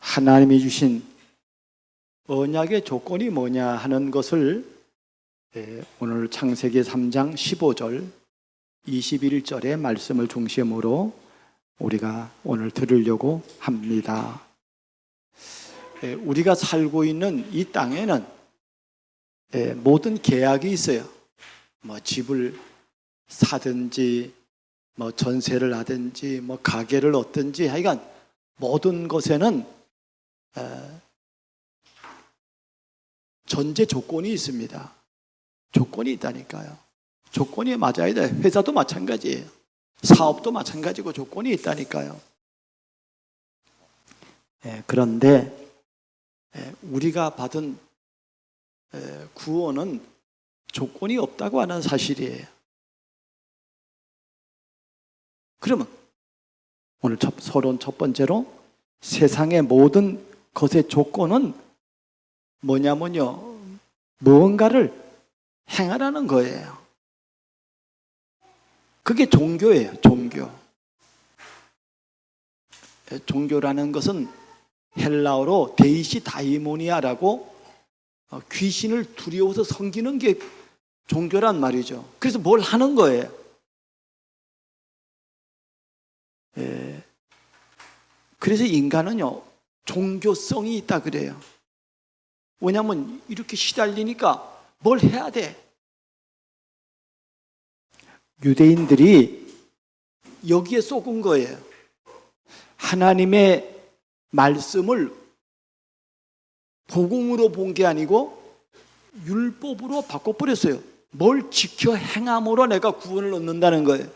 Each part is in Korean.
하나님이 주신 언약의 조건이 뭐냐 하는 것을 오늘 창세기 3장 15절 21절의 말씀을 중심으로 우리가 오늘 들으려고 합니다. 우리가 살고 있는 이 땅에는 모든 계약이 있어요. 집을 사든지 전세를 하든지 가게를 얻든지 하여간 모든 것에는 전제 조건이 있습니다. 조건이 있다니까요. 조건이 맞아야 돼. 회사도 마찬가지예요. 사업도 마찬가지고 조건이 있다니까요. 그런데 우리가 받은 구원은 조건이 없다고 하는 사실이에요. 그러면 오늘 서론 첫 번째로 세상의 모든 것의 조건은 뭐냐면요, 무언가를 행하라는 거예요. 그게 종교예요. 종교라는 것은 헬라어로 데이시 다이모니아라고 귀신을 두려워서 섬기는 게 종교란 말이죠. 그래서 뭘 하는 거예요. 그래서 인간은요, 종교성이 있다 그래요. 왜냐하면 이렇게 시달리니까 뭘 해야 돼. 유대인들이 여기에 속은 거예요. 하나님의 말씀을 복음으로 본 게 아니고 율법으로 바꿔버렸어요. 뭘 지켜 행함으로 내가 구원을 얻는다는 거예요.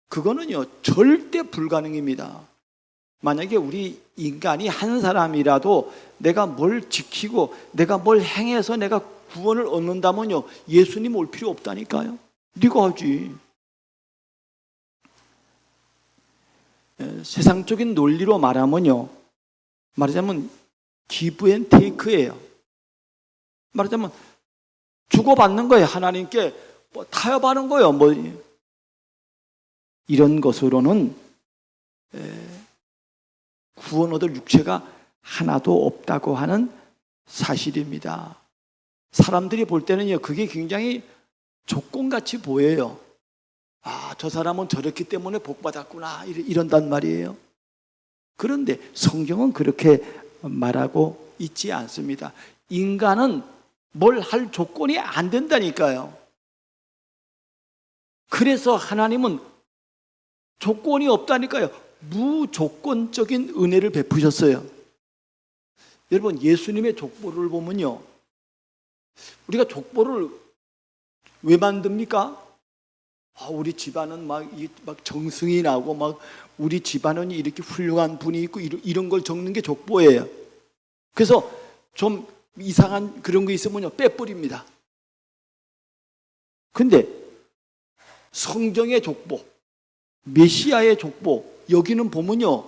그거는요, 절대 불가능입니다. 만약에 우리 인간이 한 사람이라도 내가 뭘 지키고 내가 뭘 행해서 내가 구원을 얻는다면요, 예수님 올 필요 없다니까요. 네가 하지. 세상적인 논리로 말하자면 기브 앤 테이크예요. 말하자면 주고받는 거예요. 하나님께 타협하는 거예요. 이런 것으로는 구원 얻을 육체가 하나도 없다고 하는 사실입니다. 사람들이 볼 때는요, 그게 굉장히 조건같이 보여요. 저 사람은 저렇기 때문에 복받았구나 이런단 말이에요. 그런데 성경은 그렇게 말하고 있지 않습니다. 인간은 뭘 할 조건이 안 된다니까요. 그래서 하나님은 조건이 없다니까요. 무조건적인 은혜를 베푸셨어요. 여러분, 예수님의 족보를 보면요, 우리가 족보를 왜 만듭니까? 우리 집안은 막 정승이 나고 우리 집안은 이렇게 훌륭한 분이 있고 이런 걸 적는 게 족보예요. 그래서 좀 이상한 그런 거 있으면요, 빼버립니다. 근데 성경의 족보, 메시아의 족보, 여기는 보면요,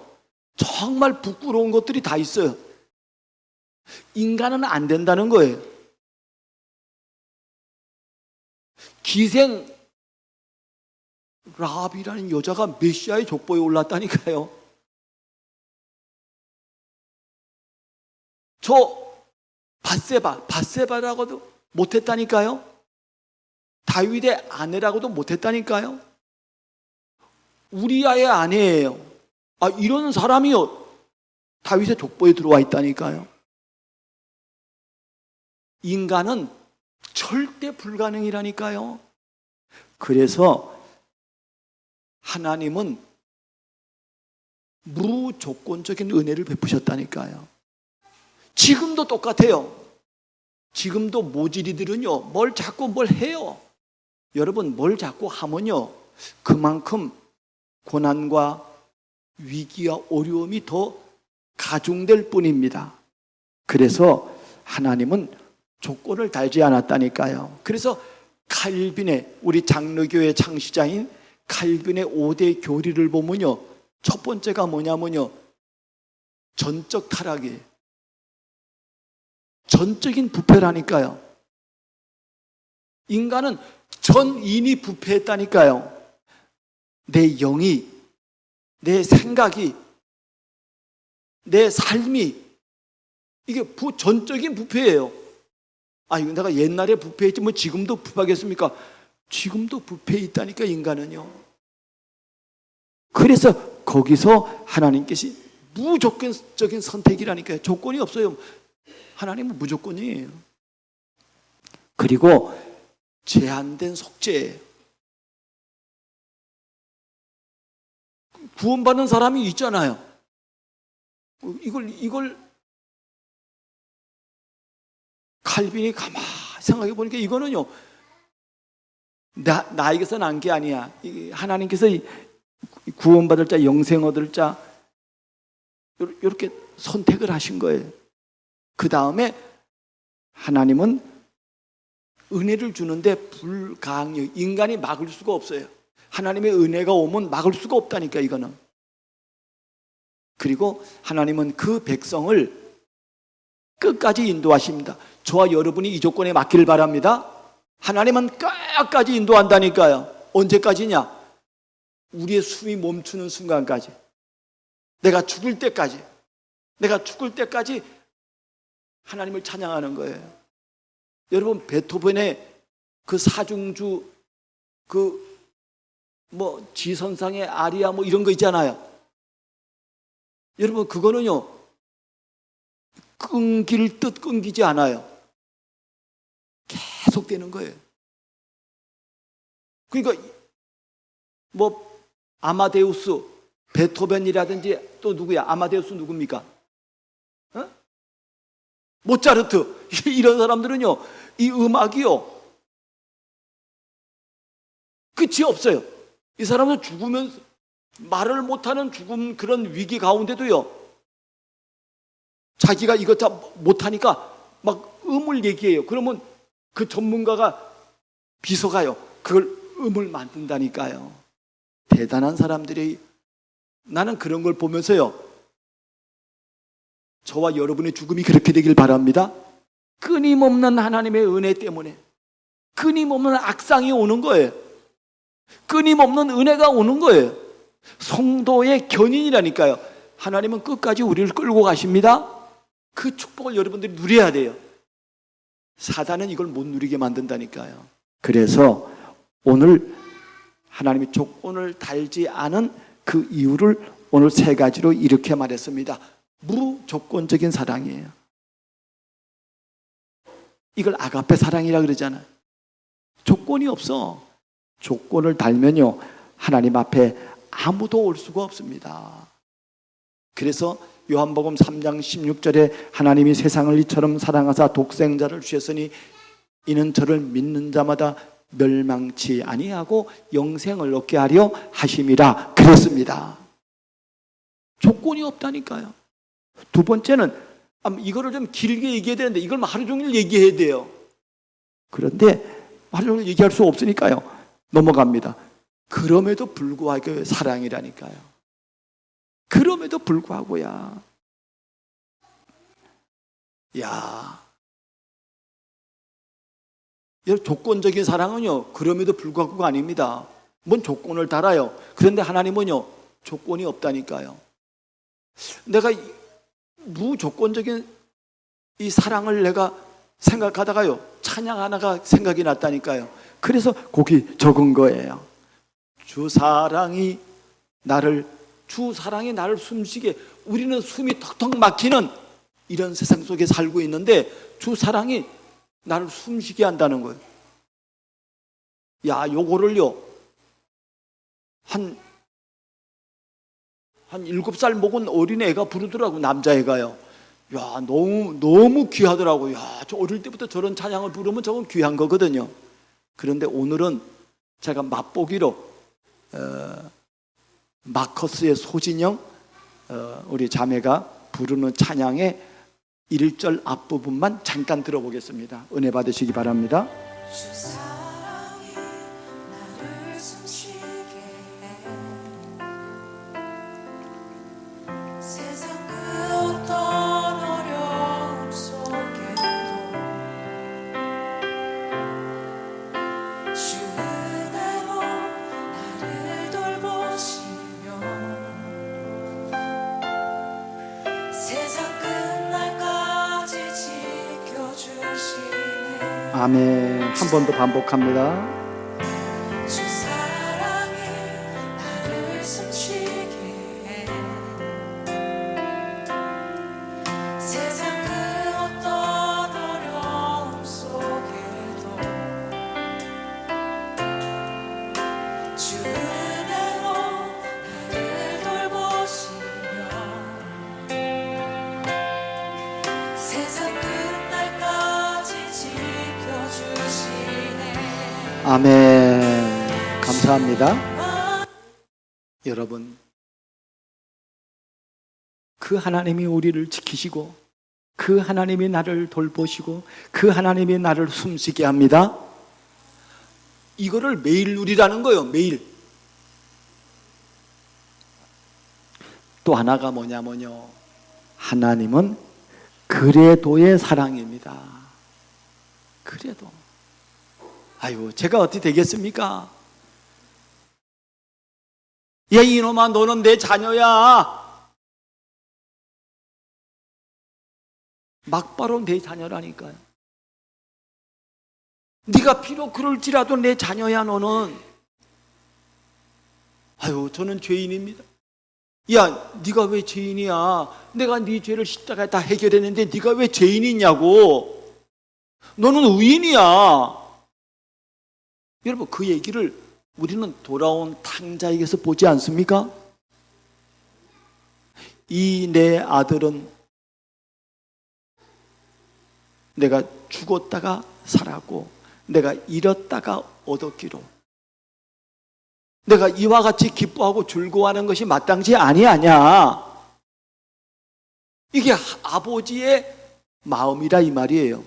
정말 부끄러운 것들이 다 있어요. 인간은 안 된다는 거예요. 기생 라합이라는 여자가 메시아의 족보에 올랐다니까요. 저 밧세바라고도 못했다니까요. 다윗의 아내라고도 못했다니까요. 우리아의 아내예요. 이런 사람이요, 다윗의 족보에 들어와 있다니까요. 인간은 절대 불가능이라니까요. 그래서 하나님은 무조건적인 은혜를 베푸셨다니까요. 지금도 똑같아요. 지금도 모질이들은요, 뭘 해요. 여러분, 뭘 자꾸 하면요, 그만큼 고난과 위기와 어려움이 더 가중될 뿐입니다. 그래서 하나님은 조건을 달지 않았다니까요. 그래서 칼빈의, 우리 장로교의 창시자인 칼빈의 5대 교리를 보면요, 첫 번째가 뭐냐면요, 전적 타락이에요. 전적인 부패라니까요. 인간은 전인이 부패했다니까요. 내 영이, 내 생각이, 내 삶이 이게 전적인 부패예요. 이거 내가 옛날에 부패했지 뭐 지금도 부패하겠습니까? 지금도 부패해 있다니까, 인간은요. 그래서 거기서 하나님께서 무조건적인 선택이라니까요. 조건이 없어요. 하나님은 무조건이에요. 그리고 제한된 속죄예요. 구원받는 사람이 있잖아요. 이걸 칼빈이 가만히 생각해 보니까 이거는요, 나에게서 난 게 아니야. 하나님께서 구원받을 자, 영생 얻을 자, 이렇게 선택을 하신 거예요. 그 다음에 하나님은 은혜를 주는데 불가항력, 인간이 막을 수가 없어요. 하나님의 은혜가 오면 막을 수가 없다니까, 이거는. 그리고 하나님은 그 백성을 끝까지 인도하십니다. 저와 여러분이 이 조건에 맞기를 바랍니다. 하나님은 끝까지 인도한다니까요. 언제까지냐? 우리의 숨이 멈추는 순간까지, 내가 죽을 때까지, 내가 죽을 때까지 하나님을 찬양하는 거예요. 여러분, 베토벤의 그 사중주, 지선상의 아리아 이런 거 있잖아요. 여러분, 그거는요, 끊길 듯 끊기지 않아요. 계속 되는 거예요. 그러니까 아마데우스, 베토벤이라든지 또 누구야? 아마데우스 누굽니까? 모차르트, 이런 사람들은요, 이 음악이요, 끝이 없어요. 이 사람은 죽으면서 말을 못하는 죽음, 그런 위기 가운데도요, 자기가 이것 다 못하니까 막 음을 얘기해요. 그러면 그 전문가가 비서가요, 그걸 음을 만든다니까요. 대단한 사람들이. 나는 그런 걸 보면서요, 저와 여러분의 죽음이 그렇게 되길 바랍니다. 끊임없는 하나님의 은혜 때문에 끊임없는 악상이 오는 거예요. 끊임없는 은혜가 오는 거예요. 성도의 견인이라니까요. 하나님은 끝까지 우리를 끌고 가십니다. 그 축복을 여러분들이 누려야 돼요. 사단은 이걸 못 누리게 만든다니까요. 그래서 오늘 하나님이 조건을 달지 않은 그 이유를 오늘 3가지로 이렇게 말했습니다. 무조건적인 사랑이에요. 이걸 아가페 사랑이라 그러잖아요. 조건이 없어. 조건을 달면요, 하나님 앞에 아무도 올 수가 없습니다. 그래서 요한복음 3장 16절에 하나님이 세상을 이처럼 사랑하사 독생자를 주셨으니 이는 저를 믿는 자마다 멸망치 아니하고 영생을 얻게 하려 하심이라 그랬습니다. 조건이 없다니까요. 두 번째는, 이거를 좀 길게 얘기해야 되는데 이걸 하루 종일 얘기해야 돼요. 그런데 하루 종일 얘기할 수 없으니까요, 넘어갑니다. 그럼에도 불구하고 사랑이라니까요. 그럼에도 불구하고야. 조건적인 사랑은요, 그럼에도 불구하고가 아닙니다. 뭔 조건을 달아요. 그런데 하나님은요, 조건이 없다니까요. 내가 무조건적인 이 사랑을 내가 생각하다가요, 찬양 하나가 생각이 났다니까요. 그래서 거기 적은 거예요. 주 사랑이 나를 숨쉬게, 우리는 숨이 턱턱 막히는 이런 세상 속에 살고 있는데 주 사랑이 나를 숨쉬게 한다는 거예요. 요거를요, 한 7살 먹은 어린애가 부르더라고, 남자애가요. 너무 귀하더라고요. 저 어릴 때부터 저런 찬양을 부르면 저건 귀한 거거든요. 그런데 오늘은 제가 맛보기로 마커스의 소진영 우리 자매가 부르는 찬양의 1절 앞부분만 잠깐 들어보겠습니다. 은혜 받으시기 바랍니다. 주 사랑이 나를 숨쉬게 해. 세상 그 어떤 어려움 속에도 주 은혜로 나를 돌보시며 세상 끝날까지 지켜주시네. 아멘. 한 번 더 반복합니다. 주 사랑이 나를 숨쉬게 해. 세상 그 어떤 어려움 속에도 주 은혜로 나를 돌보시며 세상 끝날까지 지켜주시네. 아멘. 감사합니다. 여러분, 그 하나님이 우리를 지키시고 그 하나님이 나를 돌보시고 그 하나님이 나를 숨쉬게 합니다. 이거를 매일 누리라는 거예요. 매일. 또 하나가 뭐냐면요, 하나님은 그래도의 사랑입니다. 그래도. 아유, 제가 어떻게 되겠습니까? 야, 이놈아, 너는 내 자녀야. 막바로 내 자녀라니까요. 네가 비록 그럴지라도 내 자녀야, 너는. 아유, 저는 죄인입니다. 야, 네가 왜 죄인이야? 내가 네 죄를 십자가에 다 해결했는데 네가 왜 죄인이냐고. 너는 의인이야. 여러분, 그 얘기를 우리는 돌아온 탕자에게서 보지 않습니까? 이 내 아들은 내가 죽었다가 살았고 내가 잃었다가 얻었기로, 내가 이와 같이 기뻐하고 즐거워하는 것이 마땅치 아니하냐. 이게 아버지의 마음이라 이 말이에요.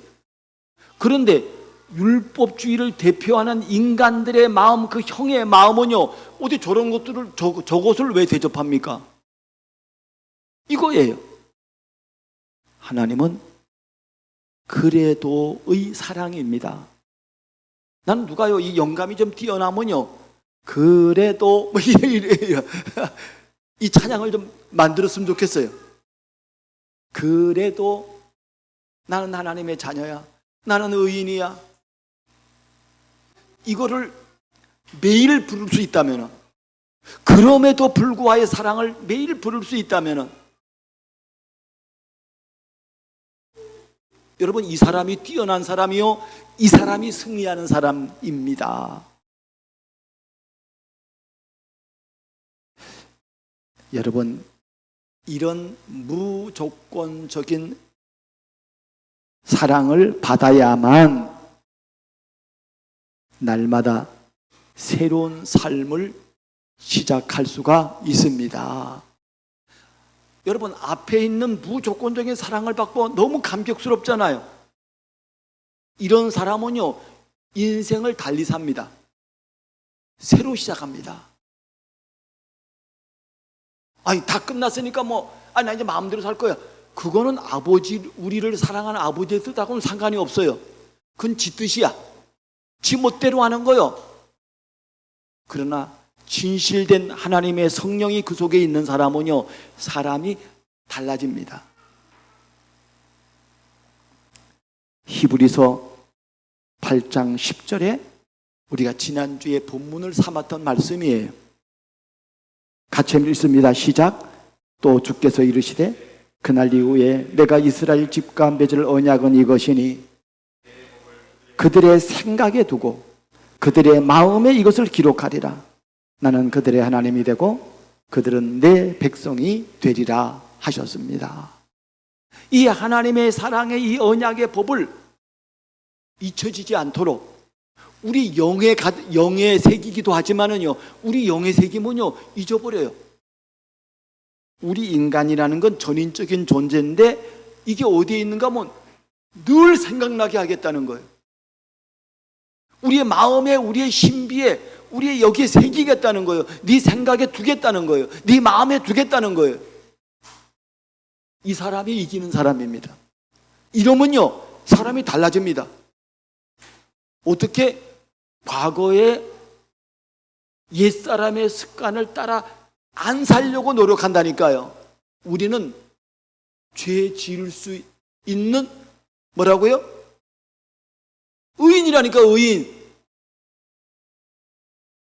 그런데 율법주의를 대표하는 인간들의 마음, 그 형의 마음은요, 어디 저런 것들을 저것을 왜 대접합니까? 이거예요. 하나님은 그래도의 사랑입니다. 나는 누가요, 이 영감이 좀 뛰어나면요, 그래도 뭐 이래요. 이 찬양을 좀 만들었으면 좋겠어요. 그래도 나는 하나님의 자녀야. 나는 의인이야. 이거를 매일 부를 수 있다면, 그럼에도 불구하고 사랑을 매일 부를 수 있다면, 여러분, 이 사람이 뛰어난 사람이요, 이 사람이 승리하는 사람입니다. 여러분, 이런 무조건적인 사랑을 받아야만 날마다 새로운 삶을 시작할 수가 있습니다. 여러분, 앞에 있는 무조건적인 사랑을 받고 너무 감격스럽잖아요. 이런 사람은요, 인생을 달리 삽니다. 새로 시작합니다. 아니, 다 끝났으니까 나 이제 마음대로 살 거야. 그거는 우리를 사랑하는 아버지의 뜻하고는 상관이 없어요. 그건 지 뜻이야. 지 멋대로 하는 거요. 그러나 진실된 하나님의 성령이 그 속에 있는 사람은요, 사람이 달라집니다. 히브리서 8장 10절에 우리가 지난주에 본문을 삼았던 말씀이에요. 같이 읽습니다. 시작. 또 주께서 이르시되 그날 이후에 내가 이스라엘 집과 맺을 언약은 이것이니 그들의 생각에 두고 그들의 마음에 이것을 기록하리라. 나는 그들의 하나님이 되고 그들은 내 백성이 되리라 하셨습니다. 이 하나님의 사랑의 이 언약의 법을 잊혀지지 않도록 우리 영에 새기기도 하지만은요, 우리 영에 새기면요 잊어버려요. 우리 인간이라는 건 전인적인 존재인데 이게 어디에 있는가 하면 늘 생각나게 하겠다는 거예요. 우리의 마음에, 우리의 신비에, 우리의 여기에 새기겠다는 거예요. 네 생각에 두겠다는 거예요. 네 마음에 두겠다는 거예요. 이 사람이 이기는 사람입니다. 이러면요 사람이 달라집니다. 어떻게? 과거의 옛사람의 습관을 따라 안 살려고 노력한다니까요. 우리는 죄 지을 수 있는 뭐라고요? 의인이라니까, 의인.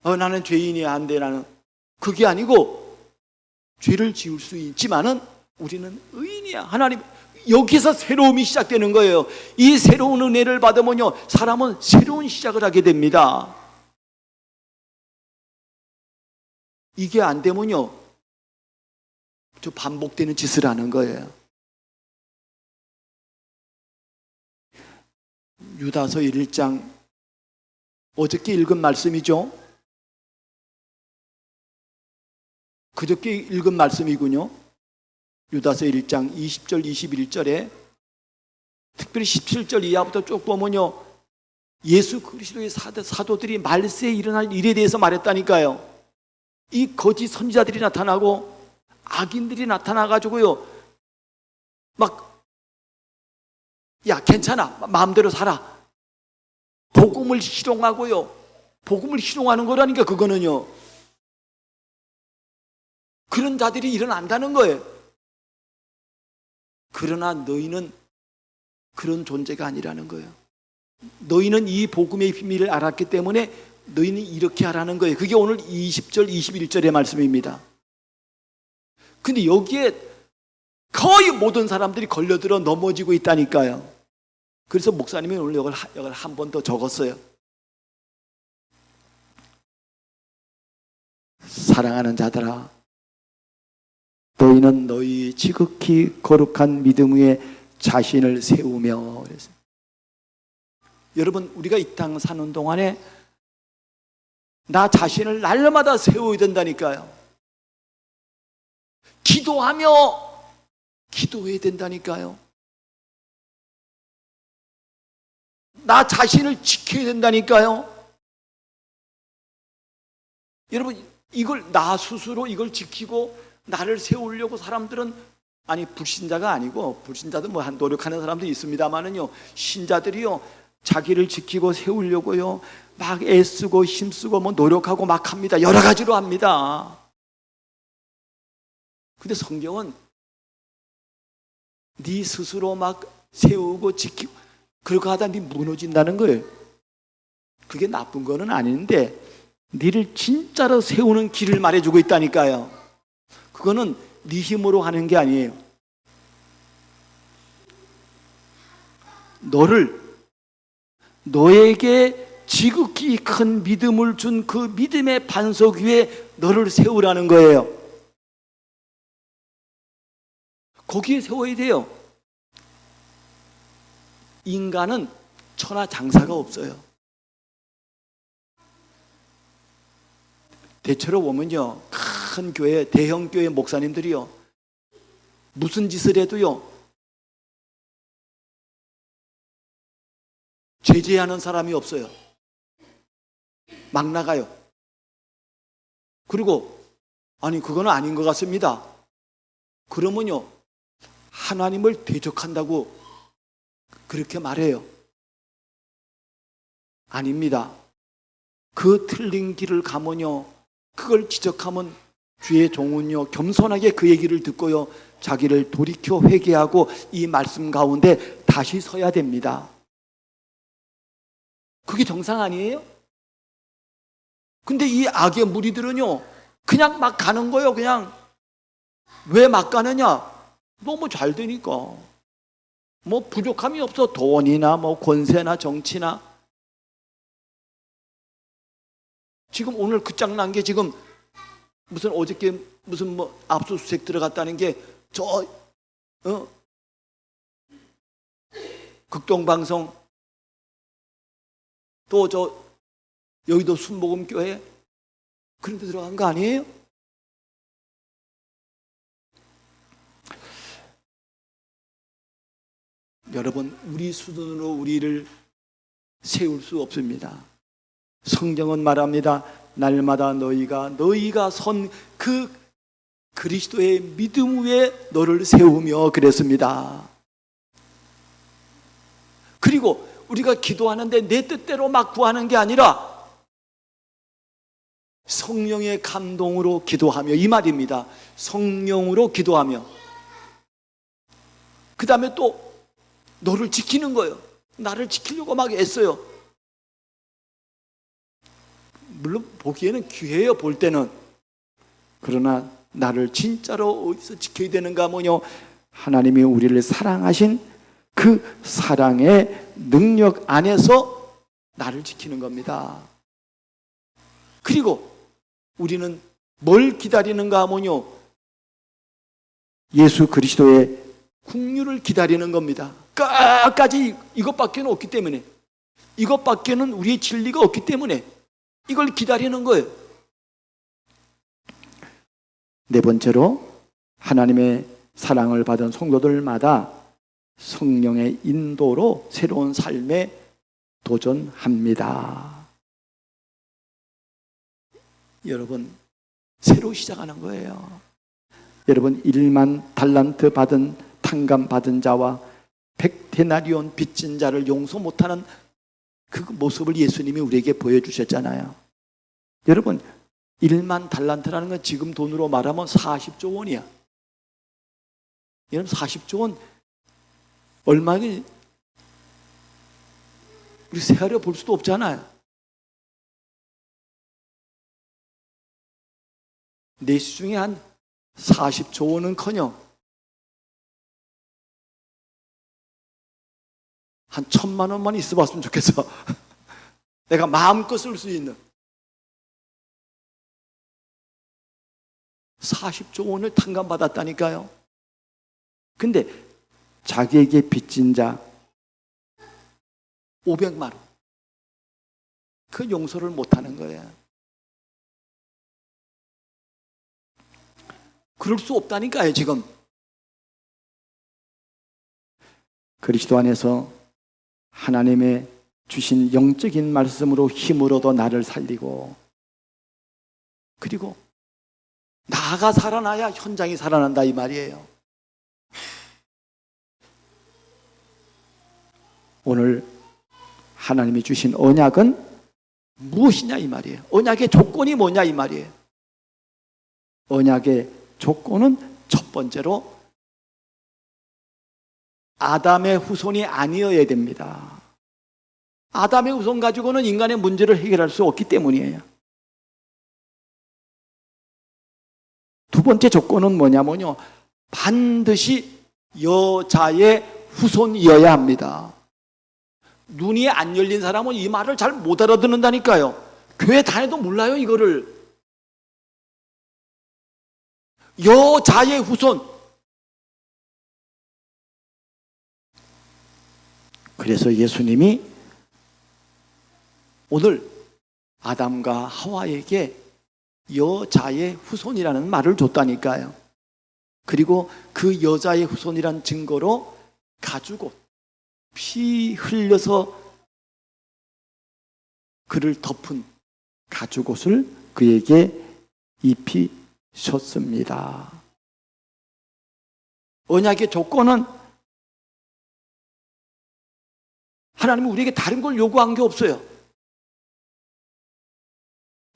나는 죄인이야, 안 돼, 나는. 그게 아니고 죄를 지을 수 있지만은 우리는 의인이야. 하나님, 여기서 새로움이 시작되는 거예요. 이 새로운 은혜를 받으면요, 사람은 새로운 시작을 하게 됩니다. 이게 안 되면요, 저 반복되는 짓을 하는 거예요. 유다서 1장, 어저께 읽은 말씀이죠. 그저께 읽은 말씀이군요. 유다서 1장 20절 21절에 특별히 17절 이하부터 쭉 보면요, 예수 그리스도의 사도들이 말세에 일어날 일에 대해서 말했다니까요. 이 거짓 선지자들이 나타나고 악인들이 나타나가지고요, 막, 야, 괜찮아, 마음대로 살아, 복음을 희롱하고요, 복음을 희롱하는 거라니까. 그거는요, 그런 자들이 일어난다는 거예요. 그러나 너희는 그런 존재가 아니라는 거예요. 너희는 이 복음의 비밀을 알았기 때문에 너희는 이렇게 하라는 거예요. 그게 오늘 20절 21절의 말씀입니다. 근데 여기에 거의 모든 사람들이 걸려들어 넘어지고 있다니까요. 그래서 목사님이 오늘 이걸 한 번 더 적었어요. 사랑하는 자들아, 너희는 너희 지극히 거룩한 믿음 위에 자신을 세우며. 그랬어요. 여러분, 우리가 이 땅 사는 동안에 나 자신을 날마다 세워야 된다니까요. 기도하며 기도해야 된다니까요. 나 자신을 지켜야 된다니까요. 여러분, 이걸 나 스스로 이걸 지키고 나를 세우려고 사람들은, 아니, 불신자가 아니고, 불신자도 뭐 한 노력하는 사람도 있습니다만은요, 신자들이요, 자기를 지키고 세우려고요, 막 애쓰고 힘쓰고 뭐 노력하고 막 합니다. 여러 가지로 합니다. 근데 성경은 네 스스로 막 세우고 지키고 그렇게 하다 네 무너진다는 거예요. 그게 나쁜 거는 아닌데 네를 진짜로 세우는 길을 말해주고 있다니까요. 그거는 네 힘으로 하는 게 아니에요. 너에게 지극히 큰 믿음을 준 그 믿음의 반석 위에 너를 세우라는 거예요. 거기에 세워야 돼요. 인간은 천하장사가 없어요. 대체로 보면요, 큰 교회, 대형 교회 목사님들이요, 무슨 짓을 해도요, 제재하는 사람이 없어요. 막 나가요. 그리고 아니, 그거는 아닌 것 같습니다. 그러면요, 하나님을 대적한다고 그렇게 말해요. 아닙니다. 그 틀린 길을 가면요, 그걸 지적하면 주의 종은요, 겸손하게 그 얘기를 듣고요, 자기를 돌이켜 회개하고 이 말씀 가운데 다시 서야 됩니다. 그게 정상 아니에요? 근데 이 악의 무리들은요, 그냥 막 가는 거예요. 그냥. 왜 막 가느냐? 너무 잘 되니까. 뭐 부족함이 없어. 돈이나 뭐 권세나 정치나. 지금 오늘 끝장난 게, 지금 무슨 어저께 무슨 뭐 압수수색 들어갔다는 게 극동방송, 또 여의도 순복음교회, 그런 데 들어간 거 아니에요? 여러분, 우리 수준으로 우리를 세울 수 없습니다. 성경은 말합니다. 날마다 너희가 선 그 그리스도의 믿음 위에 너를 세우며 그랬습니다. 그리고 우리가 기도하는데 내 뜻대로 막 구하는 게 아니라 성령의 감동으로 기도하며, 이 말입니다. 성령으로 기도하며. 그 다음에 또 너를 지키는 거예요. 나를 지키려고 막 애써요. 물론 보기에는 귀해요, 볼 때는. 그러나 나를 진짜로 어디서 지켜야 되는가 하면요, 하나님이 우리를 사랑하신 그 사랑의 능력 안에서 나를 지키는 겁니다. 그리고 우리는 뭘 기다리는가 하면요, 예수 그리스도의 국류를 기다리는 겁니다. 끝까지 이것밖에는 없기 때문에, 이것밖에는 우리의 진리가 없기 때문에 이걸 기다리는 거예요. 네 번째로, 하나님의 사랑을 받은 성도들마다 성령의 인도로 새로운 삶에 도전합니다. 여러분, 새로 시작하는 거예요. 여러분, 1만 달란트 받은 탕감 받은 자와 100데나리온 빚진 자를 용서 못하는 그 모습을 예수님이 우리에게 보여주셨잖아요. 여러분, 1만 달란트라는 건 지금 돈으로 말하면 40조 원이야. 여러분, 40조 원 얼마인지 우리 세하려 볼 수도 없잖아요. 내수 중에 한 40조 원은커녕 한 1,000만 원만 있어 봤으면 좋겠어. 내가 마음껏 쓸 수 있는 40조 원을 탕감받았다니까요. 근데 자기에게 빚진 자 500만 원, 그 용서를 못하는 거예요. 그럴 수 없다니까요. 지금 그리스도 안에서 하나님의 주신 영적인 말씀으로 힘을 얻어 나를 살리고, 그리고 나가 살아나야 현장이 살아난다, 이 말이에요. 오늘 하나님이 주신 언약은 무엇이냐, 이 말이에요. 언약의 조건이 뭐냐, 이 말이에요. 언약의 조건은 첫 번째로 아담의 후손이 아니어야 됩니다. 아담의 후손 가지고는 인간의 문제를 해결할 수 없기 때문이에요. 두 번째 조건은 뭐냐면요, 반드시 여자의 후손이어야 합니다. 눈이 안 열린 사람은 이 말을 잘 못 알아듣는다니까요. 교회 다녀도 몰라요, 이거를. 여자의 후손. 그래서 예수님이 오늘 아담과 하와에게 여자의 후손이라는 말을 줬다니까요. 그리고 그 여자의 후손이란 증거로 가죽옷, 피 흘려서 그를 덮은 가죽옷을 그에게 입히셨습니다. 언약의 조건은 하나님은 우리에게 다른 걸 요구한 게 없어요.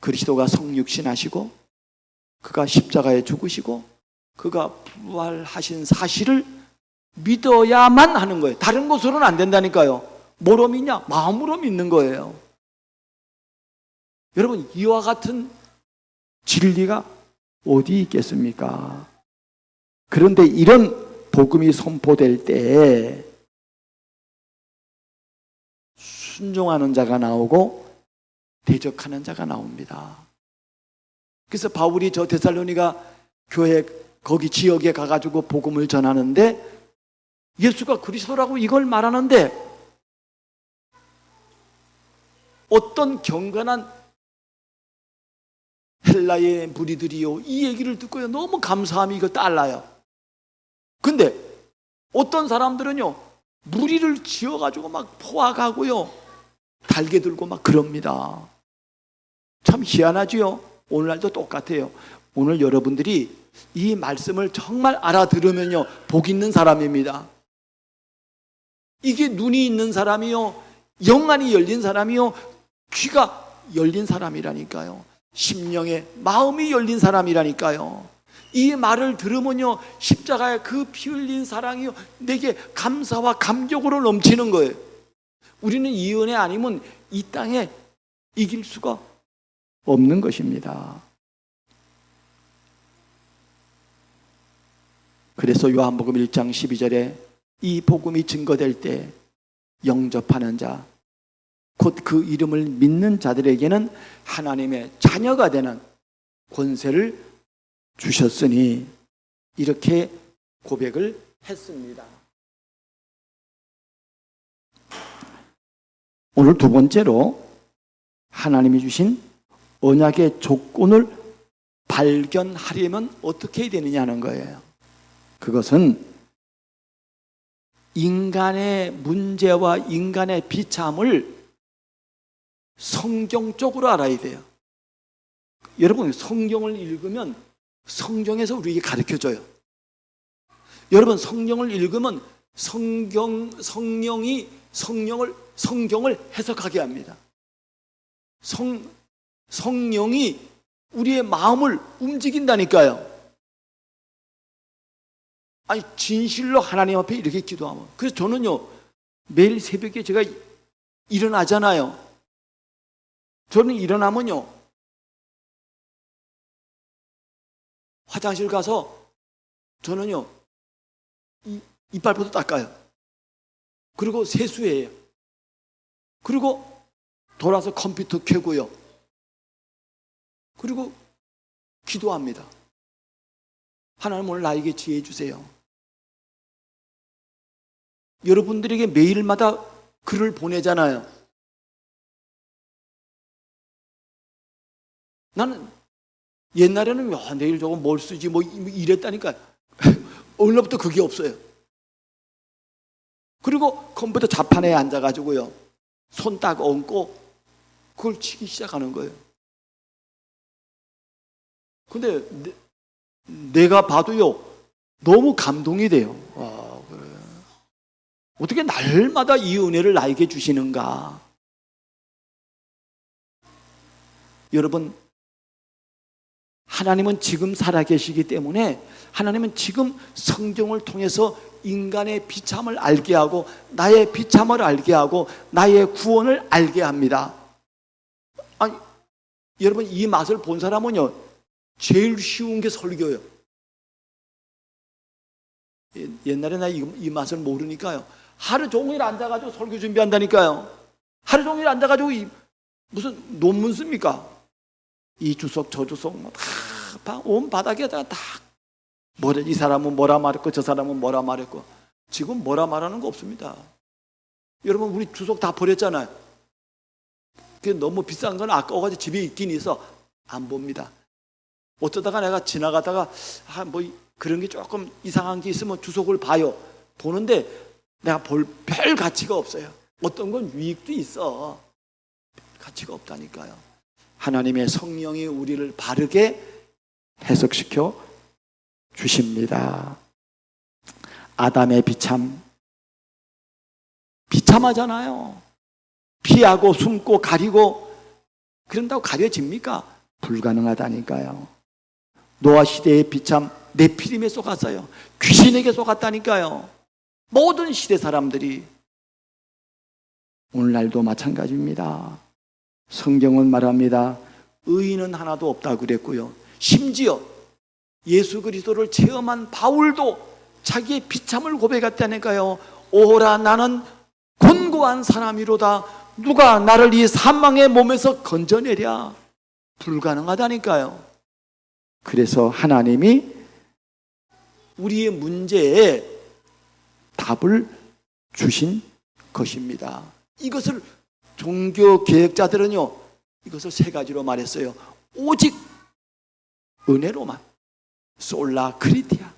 그리스도가 성육신하시고 그가 십자가에 죽으시고 그가 부활하신 사실을 믿어야만 하는 거예요. 다른 것으로는 안 된다니까요. 뭐로 믿냐? 마음으로 믿는 거예요. 여러분, 이와 같은 진리가 어디 있겠습니까? 그런데 이런 복음이 선포될 때 순종하는 자가 나오고 대적하는 자가 나옵니다. 그래서 바울이 저 데살로니가 교회 거기 지역에 가가지고 복음을 전하는데 예수가 그리스도라고 이걸 말하는데 어떤 경건한 헬라의 무리들이요, 이 얘기를 듣고요, 너무 감사함이 이거 달라요. 근데 어떤 사람들은요, 무리를 지어가지고 막 포악하고요, 달게 들고 막 그럽니다. 참 희한하지요. 오늘날도 똑같아요. 오늘 여러분들이 이 말씀을 정말 알아들으면요, 복 있는 사람입니다. 이게 눈이 있는 사람이요, 영안이 열린 사람이요, 귀가 열린 사람이라니까요. 심령의 마음이 열린 사람이라니까요. 이 말을 들으면요, 십자가의 그 피 흘린 사랑이 내게 감사와 감격으로 넘치는 거예요. 우리는 이 은혜 아니면 이 땅에 이길 수가 없는 것입니다. 그래서 요한복음 1장 12절에 이 복음이 증거될 때 영접하는 자, 곧 그 이름을 믿는 자들에게는 하나님의 자녀가 되는 권세를 주셨으니, 이렇게 고백을 했습니다. 오늘 두 번째로 하나님이 주신 언약의 조건을 발견하려면 어떻게 해야 되느냐는 거예요. 그것은 인간의 문제와 인간의 비참을 성경적으로 알아야 돼요. 여러분, 성경을 읽으면 성경에서 우리에게 가르쳐줘요. 여러분, 성경을 읽으면 성령이 성경을 해석하게 합니다. 성령이 우리의 마음을 움직인다니까요. 아니, 진실로 하나님 앞에 이렇게 기도하면. 그래서 저는요, 매일 새벽에 제가 일어나잖아요. 저는 일어나면요, 화장실 가서 저는요, 이빨부터 닦아요. 그리고 세수해요. 그리고 돌아서 컴퓨터 켜고요. 그리고 기도합니다. 하나님, 오늘 나에게 지혜 주세요. 여러분들에게 매일마다 글을 보내잖아요. 나는 옛날에는 내일 저거 뭘 쓰지 뭐 이랬다니까. 오늘부터 그게 없어요. 그리고 컴퓨터 자판에 앉아가지고요, 손 딱 얹고 그걸 치기 시작하는 거예요. 근데 내가 봐도요, 너무 감동이 돼요. 그래. 어떻게 날마다 이 은혜를 나에게 주시는가. 여러분, 하나님은 지금 살아계시기 때문에 하나님은 지금 성경을 통해서 인간의 비참을 알게 하고 나의 비참을 알게 하고 나의 구원을 알게 합니다. 아니, 여러분, 이 맛을 본 사람은요, 제일 쉬운 게 설교예요. 옛날에 나 이 맛을 모르니까요, 하루 종일 앉아가지고 설교 준비한다니까요. 하루 종일 앉아가지고 무슨 논문 씁니까? 이 주석 저 주석 온 바닥에다가 다 뭐래, 이 사람은 뭐라 말했고 저 사람은 뭐라 말했고. 지금 뭐라 말하는 거 없습니다. 여러분, 우리 주석 다 버렸잖아요. 그게 너무 비싼 건 아까워가지고 집에 있긴 있어 안 봅니다. 어쩌다가 내가 지나가다가 뭐 그런 게 조금 이상한 게 있으면 주석을 봐요. 보는데 내가 볼 별 가치가 없어요. 어떤 건 유익도 있어. 가치가 없다니까요. 하나님의 성령이 우리를 바르게 해석시켜 주십니다. 아담의 비참하잖아요. 피하고 숨고 가리고 그런다고 가려집니까? 불가능하다니까요. 노아 시대의 비참, 네피림에 속았어요. 귀신에게 속았다니까요. 모든 시대 사람들이. 오늘날도 마찬가지입니다. 성경은 말합니다. 의인은 하나도 없다고 그랬고요. 심지어 예수 그리스도를 체험한 바울도 자기의 비참을 고백했다니까요. 오라, 나는 곤고한 사람이로다. 누가 나를 이 사망의 몸에서 건져내랴. 불가능하다니까요. 그래서 하나님이 우리의 문제에 답을 주신 것입니다. 이것을 종교 개혁자들은요, 이것을 세 가지로 말했어요. 오직 은혜로만, 솔라 크리티아.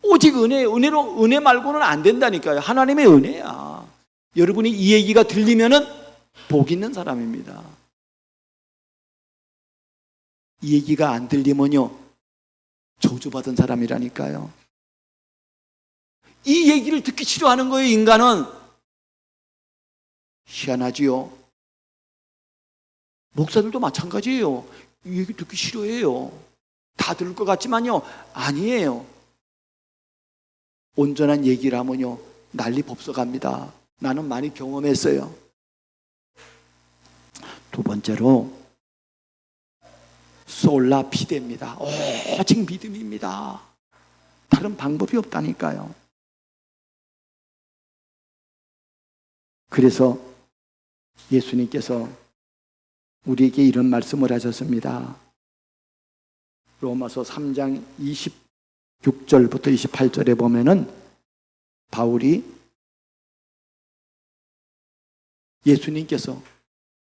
오직 은혜로, 은혜 말고는 안 된다니까요. 하나님의 은혜야. 여러분이 이 얘기가 들리면은 복 있는 사람입니다. 이 얘기가 안 들리면요, 저주받은 사람이라니까요. 이 얘기를 듣기 싫어하는 거예요, 인간은. 희한하지요. 목사들도 마찬가지예요. 이 얘기 듣기 싫어해요. 다 들을 것 같지만요, 아니에요. 온전한 얘기를 하면요, 난리 법석합니다. 나는 많이 경험했어요. 두 번째로 솔라 피데입니다. 오직 믿음입니다. 다른 방법이 없다니까요. 그래서 예수님께서 우리에게 이런 말씀을 하셨습니다. 로마서 3장 26절부터 28절에 보면은 바울이 예수님께서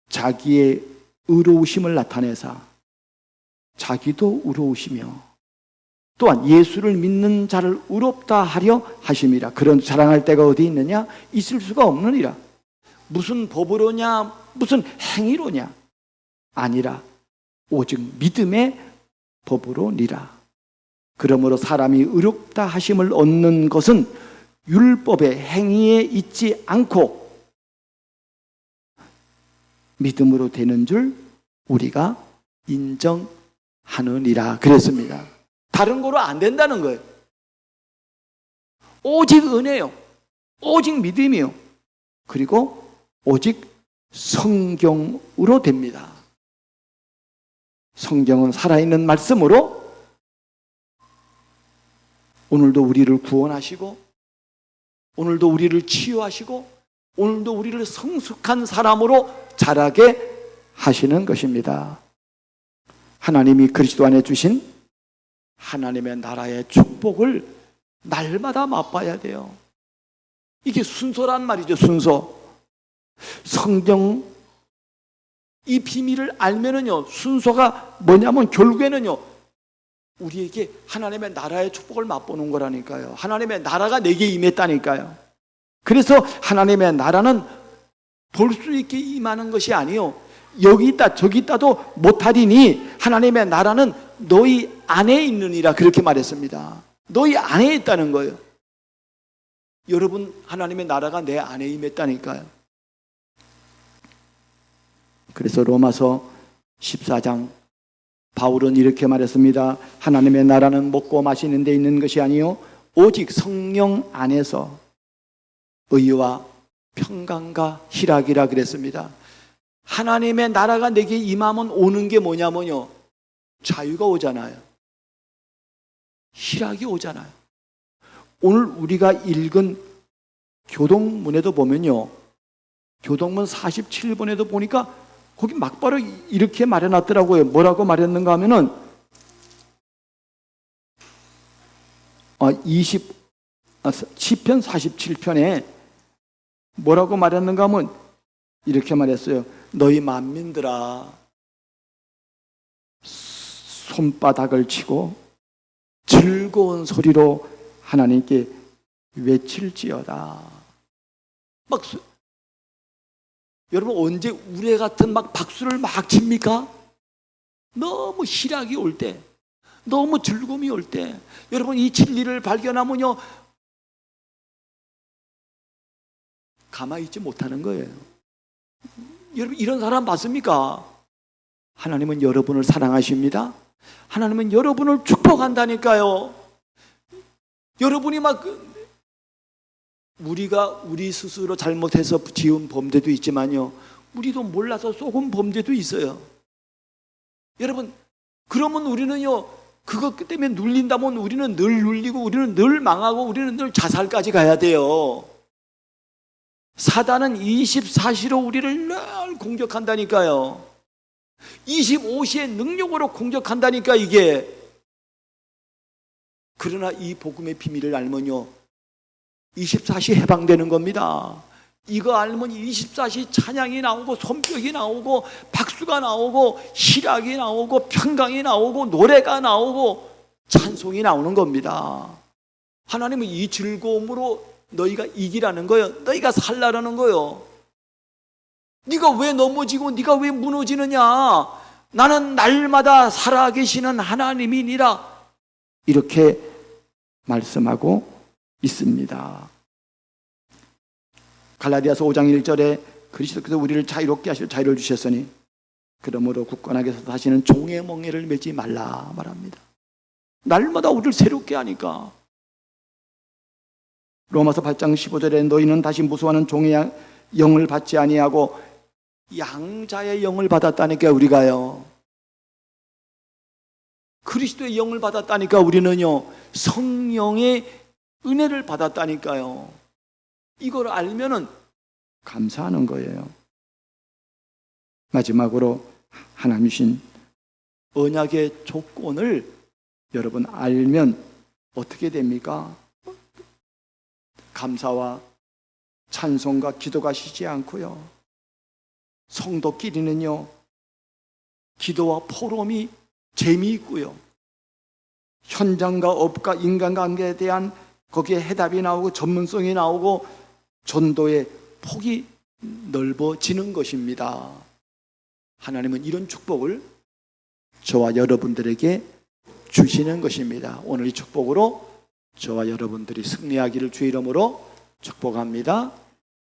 자기의 의로우심을 나타내사 자기도 의로우시며 또한 예수를 믿는 자를 의롭다 하려 하심이라. 그런 자랑할 때가 어디 있느냐? 있을 수가 없느니라. 무슨 법으로냐? 무슨 행위로냐? 아니라 오직 믿음의 법으로니라. 그러므로 사람이 의롭다 하심을 얻는 것은 율법의 행위에 있지 않고 믿음으로 되는 줄 우리가 인정하느니라 그랬습니다. 다른 거로 안 된다는 거예요. 오직 은혜요, 오직 믿음이요, 그리고 오직 성경으로 됩니다. 성경은 살아있는 말씀으로 오늘도 우리를 구원하시고 오늘도 우리를 치유하시고 오늘도 우리를 성숙한 사람으로 자라게 하시는 것입니다. 하나님이 그리스도 안에 주신 하나님의 나라의 축복을 날마다 맛봐야 돼요. 이게 순서란 말이죠. 순서. 성경 이 비밀을 알면은요, 순서가 뭐냐면 결국에는요, 우리에게 하나님의 나라의 축복을 맛보는 거라니까요. 하나님의 나라가 내게 임했다니까요. 그래서 하나님의 나라는 볼 수 있게 임하는 것이 아니요, 여기 있다 저기 있다도 못하리니 하나님의 나라는 너희 안에 있느니라 그렇게 말했습니다. 너희 안에 있다는 거예요. 여러분, 하나님의 나라가 내 안에 임했다니까요. 그래서 로마서 14장 바울은 이렇게 말했습니다. 하나님의 나라는 먹고 마시는 데 있는 것이 아니요 오직 성령 안에서 의와 평강과 희락이라 그랬습니다. 하나님의 나라가 내게 임하면 오는 게 뭐냐면요, 자유가 오잖아요. 희락이 오잖아요. 오늘 우리가 읽은 교동문에도 보면요, 교동문 47번에도 보니까 거기 막바로 이렇게 말해놨더라고요. 뭐라고 말했는가 하면은 시편 47편에 뭐라고 말했는가 하면 이렇게 말했어요. 너희 만민들아, 손바닥을 치고 즐거운 소리로 하나님께 외칠지어다. 막 여러분, 언제 우레 같은 막 박수를 막 칩니까? 너무 희락이 올 때, 너무 즐거움이 올 때, 여러분 이 진리를 발견하면요, 가만히 있지 못하는 거예요. 여러분, 이런 사람 봤습니까? 하나님은 여러분을 사랑하십니다. 하나님은 여러분을 축복한다니까요. 여러분이 막 우리가 우리 스스로 잘못해서 지은 범죄도 있지만요, 우리도 몰라서 속은 범죄도 있어요. 여러분, 그러면 우리는요, 그것 때문에 눌린다면 우리는 늘 눌리고 우리는 늘 망하고 우리는 늘 자살까지 가야 돼요. 사단은 24시로 우리를 늘 공격한다니까요. 25시의 능력으로 공격한다니까 이게. 그러나 이 복음의 비밀을 알면요, 24시 해방되는 겁니다. 이거 알면 24시 찬양이 나오고 손뼉이 나오고 박수가 나오고 희락이 나오고 평강이 나오고 노래가 나오고 찬송이 나오는 겁니다. 하나님은 이 즐거움으로 너희가 이기라는 거예요. 너희가 살라라는 거예요. 네가 왜 넘어지고 네가 왜 무너지느냐? 나는 날마다 살아계시는 하나님이니라. 이렇게 말씀하고 있습니다. 갈라디아서 5장 1절에 그리스도께서 우리를 자유롭게 하시려 자유를 주셨으니 그러므로 굳건하게 서서 다시는 종의 멍에를 매지 말라 말합니다. 날마다 우리를 새롭게 하니까. 로마서 8장 15절에 너희는 다시 무수하는 종의 영을 받지 아니하고 양자의 영을 받았다니까. 우리가요, 그리스도의 영을 받았다니까. 우리는요, 성령의 은혜를 받았다니까요. 이걸 알면은 감사하는 거예요. 마지막으로 하나님 주신 언약의 조건을 여러분 알면 어떻게 됩니까? 감사와 찬송과 기도가 쉬지 않고요, 성도끼리는요 기도와 포럼이 재미있고요, 현장과 업과 인간관계에 대한 거기에 해답이 나오고 전문성이 나오고 전도의 폭이 넓어지는 것입니다. 하나님은 이런 축복을 저와 여러분들에게 주시는 것입니다. 오늘 이 축복으로 저와 여러분들이 승리하기를 주의 이름으로 축복합니다.